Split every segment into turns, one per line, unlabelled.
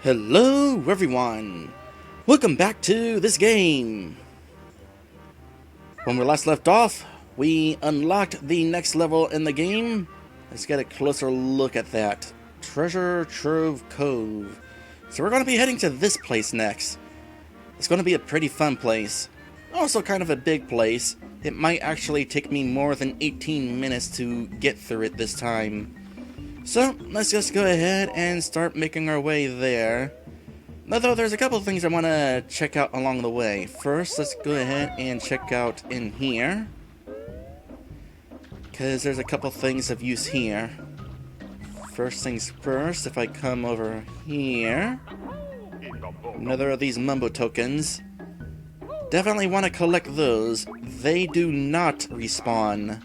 Hello everyone! Welcome back to this game! When we last left off, we unlocked the next level in the game. Let's get a closer look at that. Treasure Trove Cove. So we're going to be heading to this place next. It's going to be a pretty fun place. Also kind of a big place. It might actually take me more than 18 minutes to get through it this time. So, let's just go ahead and start making our way there. Although there's a couple of things I want to check out along the way. First, let's go ahead and check out in here, because there's a couple things of use here. First things first, if I come over here, another of these mumbo tokens. Definitely want to collect those. They do not respawn.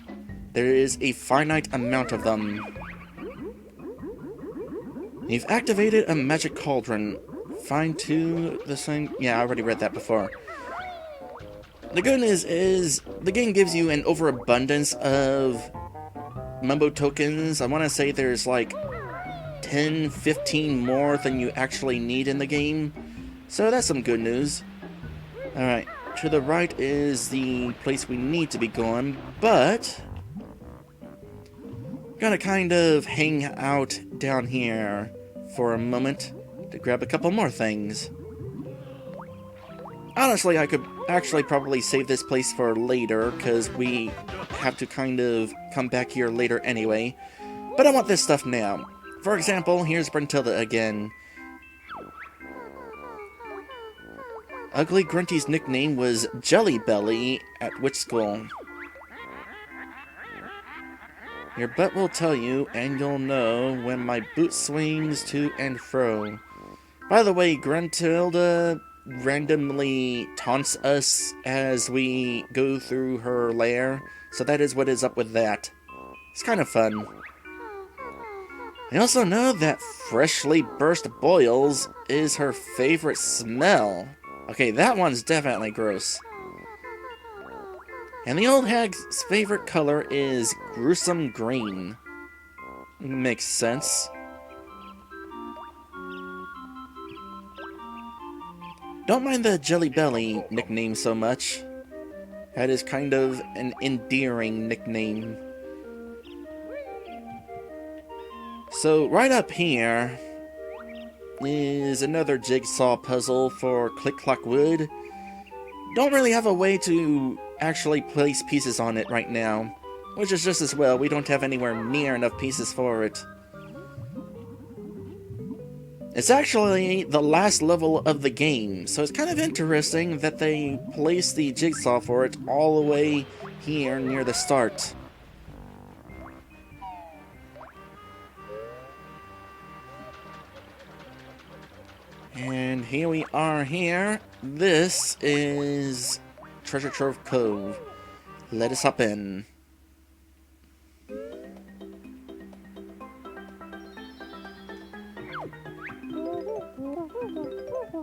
There is a finite amount of them. You've activated a magic cauldron. Find two the same. Yeah, I already read that before. The good news is the game gives you an overabundance of mumbo tokens. I want to say there's like 10, 15 more than you actually need in the game. So that's some good news. Alright, to the right is the place we need to be going, but gonna kind of hang out down here for a moment to grab a couple more things. Honestly, I could actually probably save this place for later, because we have to kind of come back here later anyway. But I want this stuff now. For example, here's Brentilda again. Ugly Grunty's nickname was Jelly Belly at which school? Your butt will tell you, and you'll know when my boot swings to and fro. By the way, Gruntilda randomly taunts us as we go through her lair, so that is what is up with that. It's kind of fun. I also know that freshly burst boils is her favorite smell. Okay, that one's definitely gross. And the old hag's favorite color is gruesome green. Makes sense. Don't mind the Jelly Belly nickname so much. That is kind of an endearing nickname. So right up here is another jigsaw puzzle for Click Clock Wood. Don't really have a way to actually place pieces on it right now, which is just as well. We don't have anywhere near enough pieces for it. It's actually the last level of the game, so it's kind of interesting that they place the jigsaw for it all the way here near the start. And here we are here. This is Treasure Trove Cove. Let us hop in.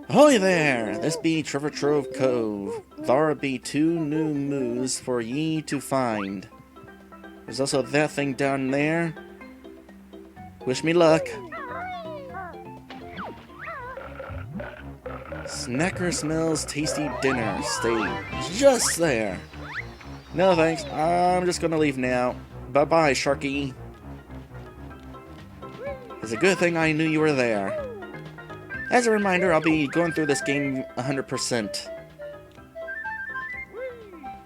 Ahoy there! This be Treasure Trove Cove. There be two new moos for ye to find. There's also that thing down there. Wish me luck. Snacker smells tasty dinner. Stay just there. No thanks, I'm just gonna leave now. Bye-bye, Sharky. It's a good thing I knew you were there. As a reminder, I'll be going through this game 100%.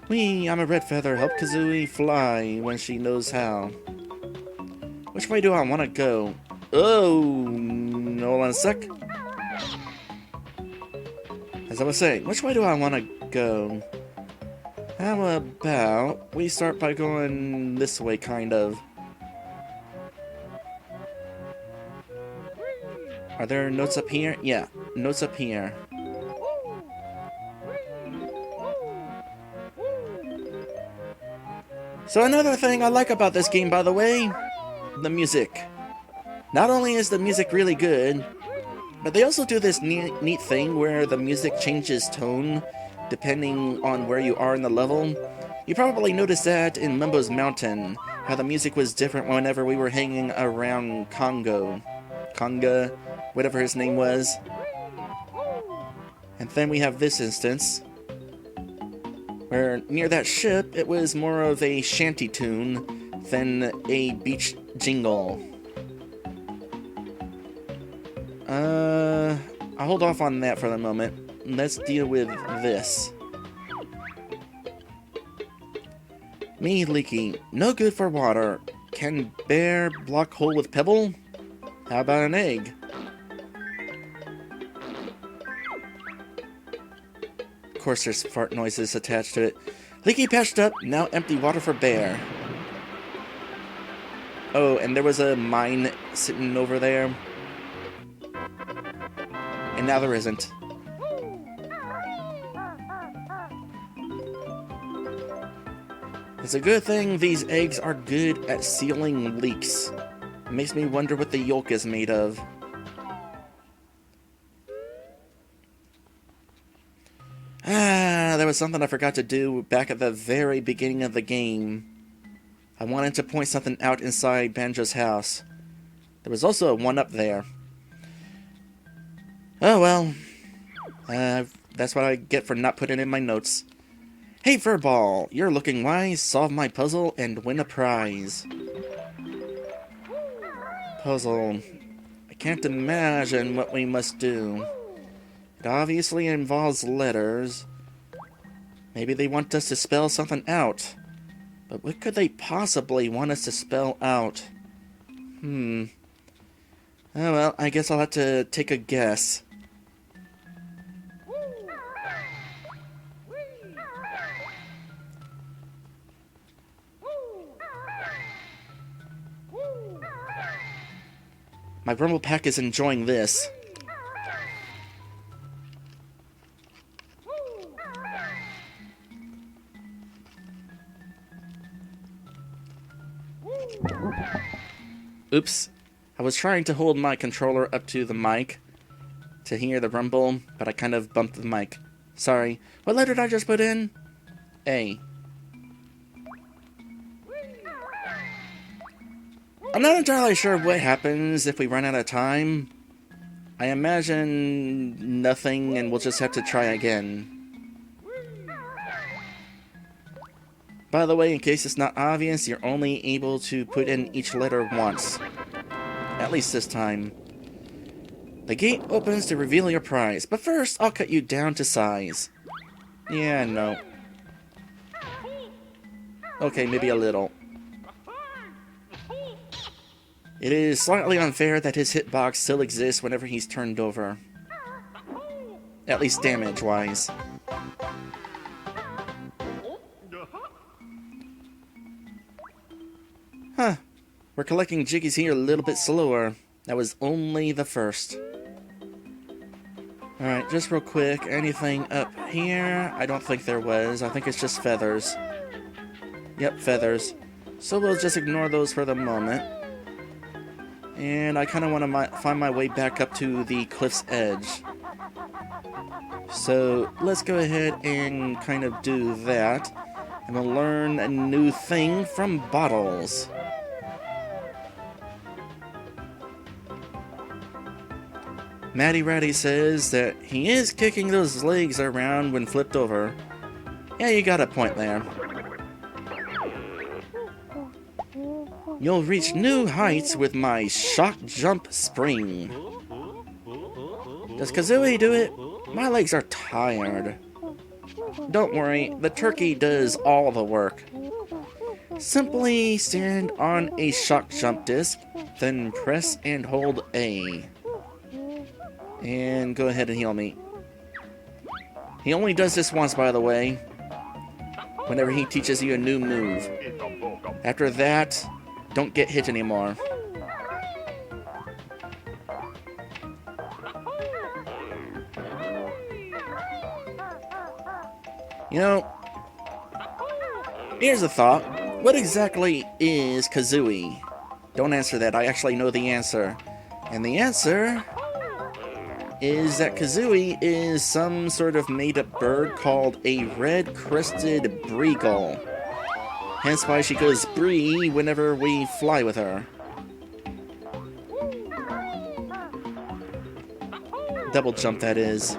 Whee, I'm a red feather. Help Kazooie fly when she knows how. Which way do I want to go? Oh, hold on a sec. As I was saying, which way do I want to go? How about we start by going this way, kind of. Are there notes up here? Yeah, notes up here. So another thing I like about this game, by the way, the music. Not only is the music really good, but they also do this neat thing where the music changes tone depending on where you are in the level. You probably noticed that in Mumbo's Mountain, how the music was different whenever we were hanging around Congo. Conga, whatever his name was. And then we have this instance, where near that ship, it was more of a shanty tune than a beach jingle. I'll hold off on that for the moment. Let's deal with this. Me, Leaky. No good for water. Can bear block hole with pebble? How about an egg? Of course there's fart noises attached to it. Leaky patched up, now empty water for bear. Oh, and there was a mine sitting over there. And now there isn't. It's a good thing these eggs are good at sealing leaks. It makes me wonder what the yolk is made of. There was something I forgot to do back at the very beginning of the game. I wanted to point something out inside Banjo's house. There was also a one up there. Oh well. That's what I get for not putting in my notes. Hey Furball, you're looking wise. Solve my puzzle and win a prize. Puzzle. I can't imagine what we must do. It obviously involves letters. Maybe they want us to spell something out. But what could they possibly want us to spell out? Oh well, I guess I'll have to take a guess. My Rumble Pack is enjoying this. Oops. I was trying to hold my controller up to the mic to hear the rumble, but I kind of bumped the mic. Sorry. What letter did I just put in? A. I'm not entirely sure what happens if we run out of time. I imagine nothing and we'll just have to try again. By the way, in case it's not obvious, you're only able to put in each letter once. At least this time. The gate opens to reveal your prize, but first I'll cut you down to size. Yeah, no. Okay, maybe a little. It is slightly unfair that his hitbox still exists whenever he's turned over. At least damage-wise. Huh. We're collecting jiggies here a little bit slower. That was only the first. Alright, just real quick. Anything up here? I don't think there was. I think it's just feathers. Yep, feathers. So we'll just ignore those for the moment. And I kind of want to find my way back up to the cliff's edge. So let's go ahead and kind of do that. And we'll learn a new thing from bottles. Matty Ratty says that he is kicking those legs around when flipped over. Yeah, you got a point there. You'll reach new heights with my shock jump spring. Does Kazooie do it? My legs are tired. Don't worry, the turkey does all the work. Simply stand on a shock jump disc, then press and hold A. And go ahead and heal me. He only does this once, by the way. Whenever he teaches you a new move. After that, don't get hit anymore. You know, here's a thought. What exactly is Kazooie? Don't answer that. I actually know the answer. And the answer is that Kazooie is some sort of made-up bird called a red-crested breagull. Hence why she goes bree whenever we fly with her. Double jump, that is.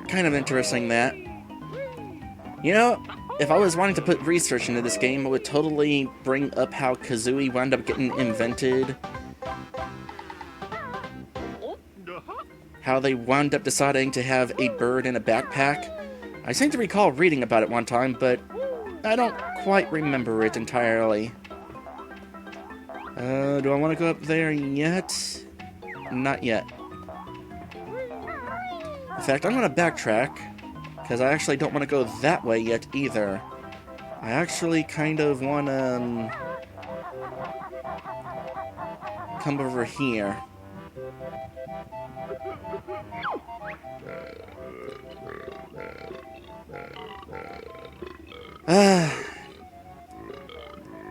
Kind of interesting, that. You know, if I was wanting to put research into this game, I would totally bring up how Kazooie wound up getting invented. How they wound up deciding to have a bird in a backpack. I seem to recall reading about it one time, but I don't quite remember it entirely. Do I want to go up there yet? Not yet. In fact, I'm going to backtrack, because I actually don't want to go that way yet either. I actually kind of want to come over here.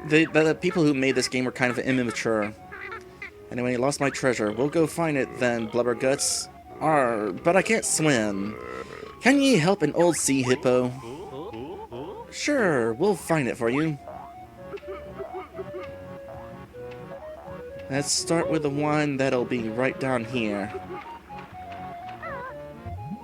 The people who made this game were kind of immature. Anyway, lost my treasure. We'll go find it then, Blubberguts. But I can't swim. Can ye help an old sea hippo? Sure, we'll find it for you. Let's start with the one that'll be right down here.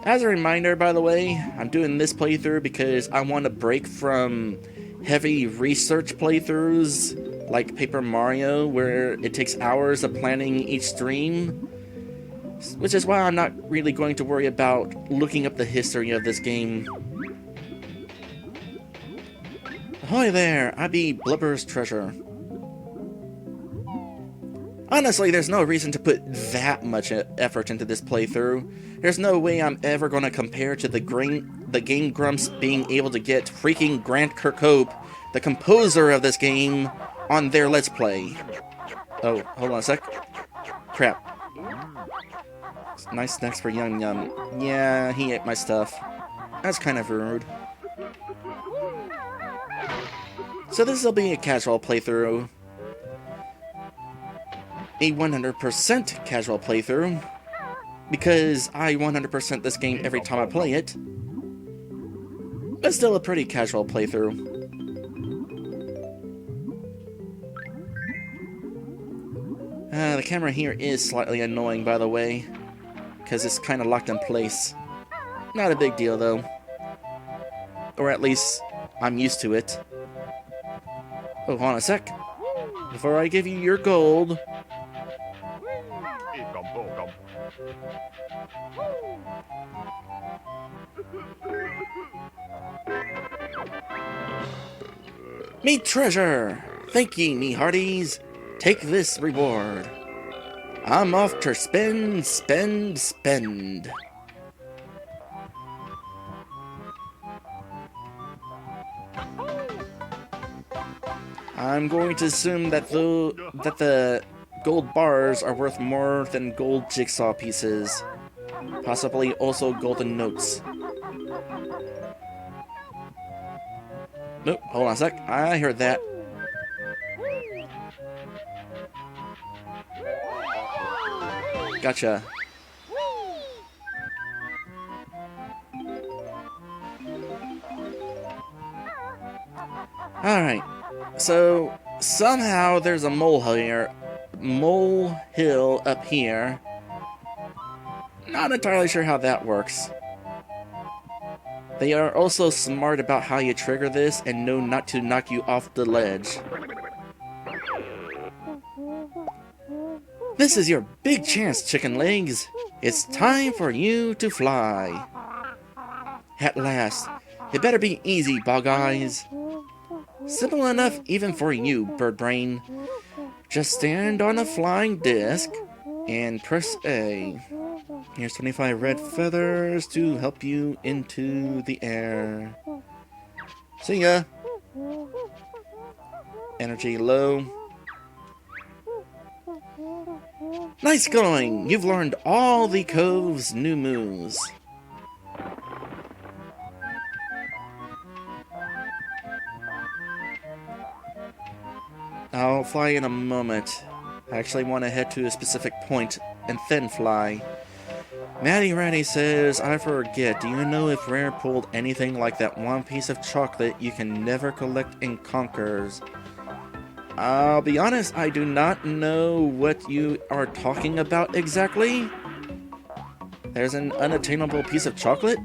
As a reminder, by the way, I'm doing this playthrough because I want to break from heavy research playthroughs like Paper Mario, where it takes hours of planning each stream. Which is why I'm not really going to worry about looking up the history of this game. Ahoy there, I be Blubber's treasure. Honestly, there's no reason to put that much effort into this playthrough. There's no way I'm ever going to compare to the Game Grumps being able to get freaking Grant Kirkhope, the composer of this game, on their Let's Play. Oh, hold on a sec. Crap. Nice snacks for Yum Yum. Yeah, he ate my stuff. That's kind of rude. So this will be a casual playthrough. A 100% casual playthrough. Because I 100% this game every time I play it. But still a pretty casual playthrough. The camera here is slightly annoying, by the way. Because it's kind of locked in place. Not a big deal, though. Or at least, I'm used to it. Oh, hold on a sec. Before I give you your gold... Me treasure! Thank ye, me hearties. Take this reward. I'm off to spend, spend, spend. I'm going to assume that the gold bars are worth more than gold jigsaw pieces. Possibly also golden notes. Nope, hold on a sec. I heard that. Gotcha. Alright. So, somehow there's a molehill up here. Not entirely sure how that works. They are also smart about how you trigger this and know not to knock you off the ledge. This is your big chance, chicken legs. It's time for you to fly. At last. It better be easy, bog eyes. Simple enough even for you, bird brain. Just stand on a flying disc and press A. Here's 25 red feathers to help you into the air. See ya. Energy low. Nice going! You've learned all the Cove's new moves. I'll fly in a moment. I actually want to head to a specific point and then fly. Maddie Ratty says, I forget, do you know if Rare pulled anything like that one piece of chocolate you can never collect in Conkers? I'll be honest, I do not know what you are talking about exactly. There's an unattainable piece of chocolate?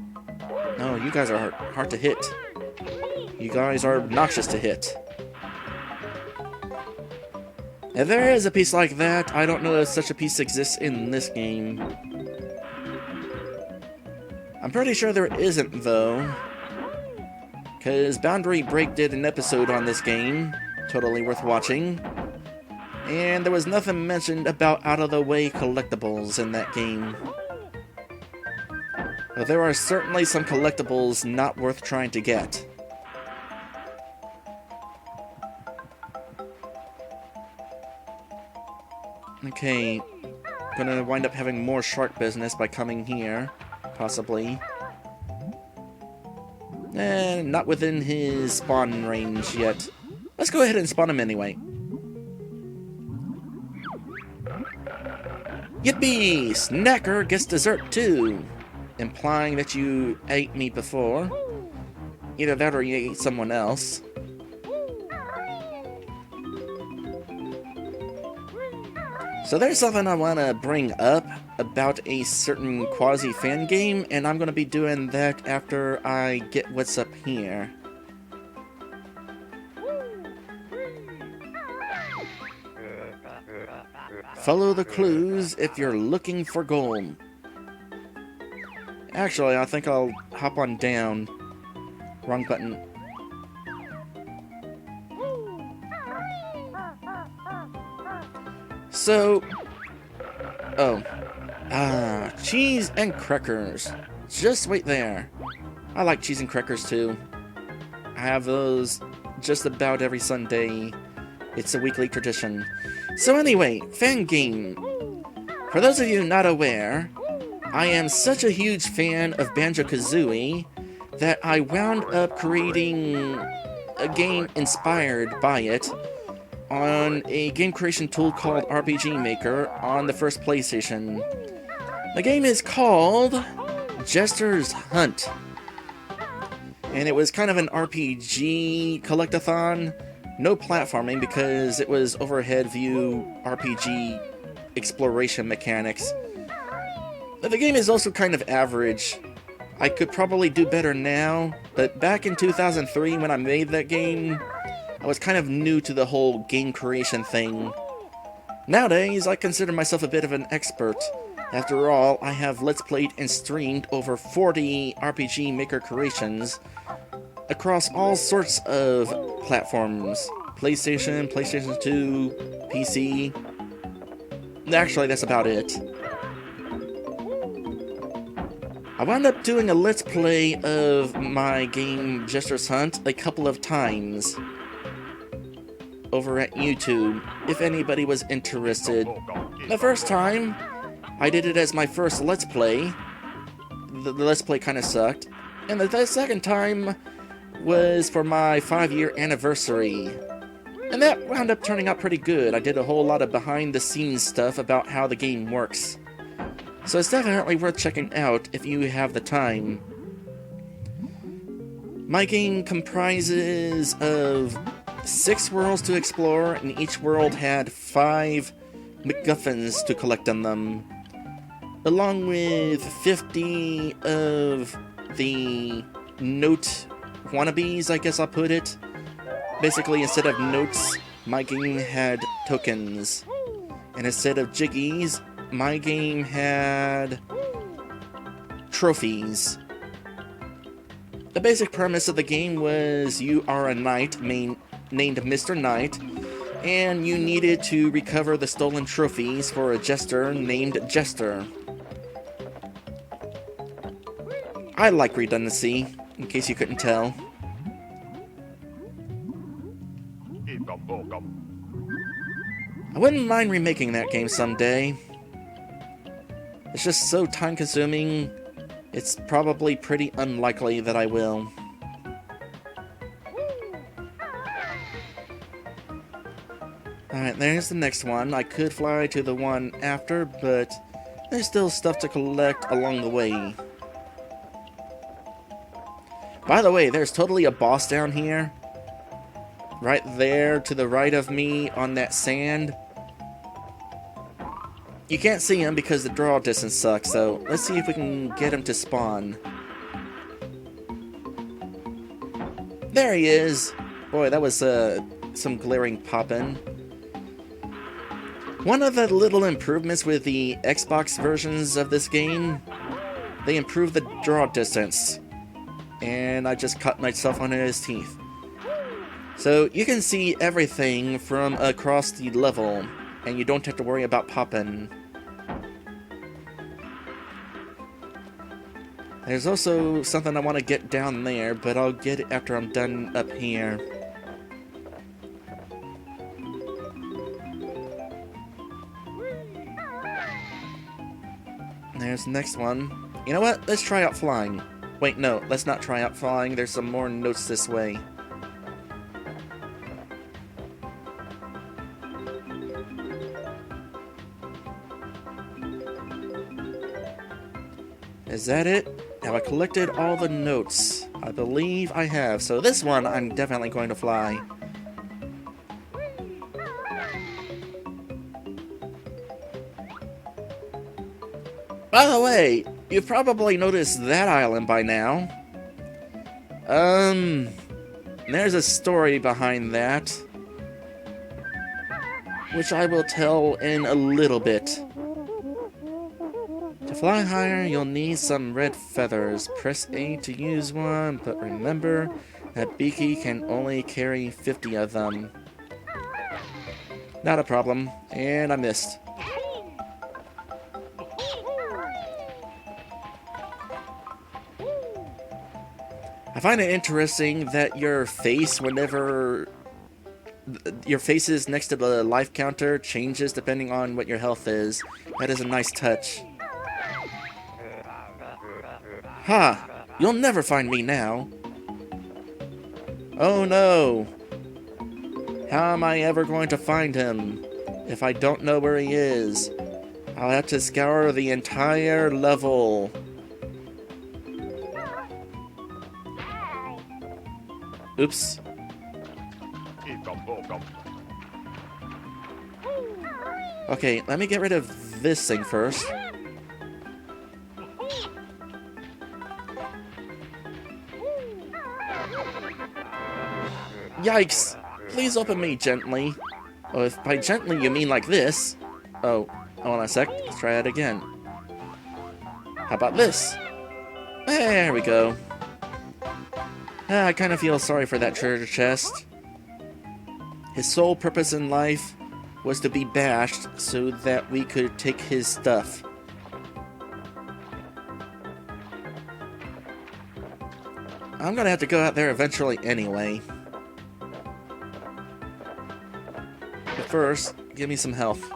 No, you guys are hard to hit. You guys are obnoxious to hit. If there is a piece like that, I don't know if such a piece exists in this game. I'm pretty sure there isn't, though. Because Boundary Break did an episode on this game. Totally worth watching. And there was nothing mentioned about out-of-the-way collectibles in that game. But there are certainly some collectibles not worth trying to get. Okay, gonna wind up having more shark business by coming here, possibly. Not within his spawn range yet. Let's go ahead and spawn him anyway. Yippee! Snacker gets dessert too! Implying that you ate me before. Either that or you ate someone else. So there's something I want to bring up about a certain quasi-fan game, and I'm going to be doing that after I get what's up here. Follow the clues if you're looking for gold. Actually, I think I'll hop on down. Wrong button. So, cheese and crackers. Just wait there. I like cheese and crackers too. I have those just about every Sunday. It's a weekly tradition. So anyway, fan game. For those of you not aware, I am such a huge fan of Banjo-Kazooie that I wound up creating a game inspired by it on a game creation tool called RPG Maker on the first PlayStation. The game is called Jester's Hunt. And it was kind of an RPG collectathon. No platforming because it was overhead view RPG exploration mechanics. But the game is also kind of average. I could probably do better now, but back in 2003 when I made that game, I was kind of new to the whole game creation thing. Nowadays, I consider myself a bit of an expert. After all, I have Let's Played and streamed over 40 RPG Maker creations across all sorts of platforms. PlayStation, PlayStation 2, PC. Actually, that's about it. I wound up doing a Let's Play of my game Jester's Hunt a couple of times over at YouTube, if anybody was interested. The first time, I did it as my first Let's Play. The Let's Play kind of sucked. And the second time was for my 5-year anniversary. And that wound up turning out pretty good. I did a whole lot of behind-the-scenes stuff about how the game works. So it's definitely worth checking out if you have the time. My game comprises of 6 worlds to explore, and each world had 5 MacGuffins to collect on them, along with 50 of the note wannabes, I guess I'll put it. Basically, instead of notes, my game had tokens, and instead of jiggies, my game had trophies. The basic premise of the game was you are a knight named Mr. Knight, and you needed to recover the stolen trophies for a jester named Jester. I like redundancy, in case you couldn't tell. I wouldn't mind remaking that game someday. It's just so time-consuming, it's probably pretty unlikely that I will. Alright, there's the next one. I could fly to the one after, but There's still stuff to collect along the way. By the way, there's totally a boss down here. Right there to the right of me on that sand. You can't see him because the draw distance sucks, so let's see if we can get him to spawn. There he is! Boy, that was some glaring poppin'. One of the little improvements with the Xbox versions of this game, they improved the draw distance. And I just cut myself on his teeth. So you can see everything from across the level, and you don't have to worry about popping. There's also something I want to get down there, but I'll get it after I'm done up here. There's the next one. You know what? Let's try out flying. Wait, no, let's not try out flying. There's some more notes this way. Is that it? Have I collected all the notes? I believe I have. So this one, I'm definitely going to fly. By the way, you've probably noticed that island by now. There's a story behind that, which I will tell in a little bit. To fly higher, you'll need some red feathers. Press A to use one, but remember that Beaky can only carry 50 of them. Not a problem, and I missed. I find it interesting that your face, whenever your face is next to the life counter, changes depending on what your health is. That is a nice touch. Ha! You'll never find me now. Oh no! How am I ever going to find him if I don't know where he is? I'll have to scour the entire level. Oops. Okay, let me get rid of this thing first. Yikes! Please open me gently. Oh, if by gently you mean like this. Oh, hold on a sec. Let's try it again. How about this? There we go. I kind of feel sorry for that treasure chest. His sole purpose in life was to be bashed so that we could take his stuff. I'm gonna have to go out there eventually anyway. But first, give me some health.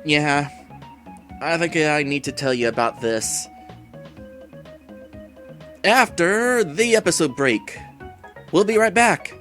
Yeah, I think I need to tell you about this after the episode break. We'll be right back.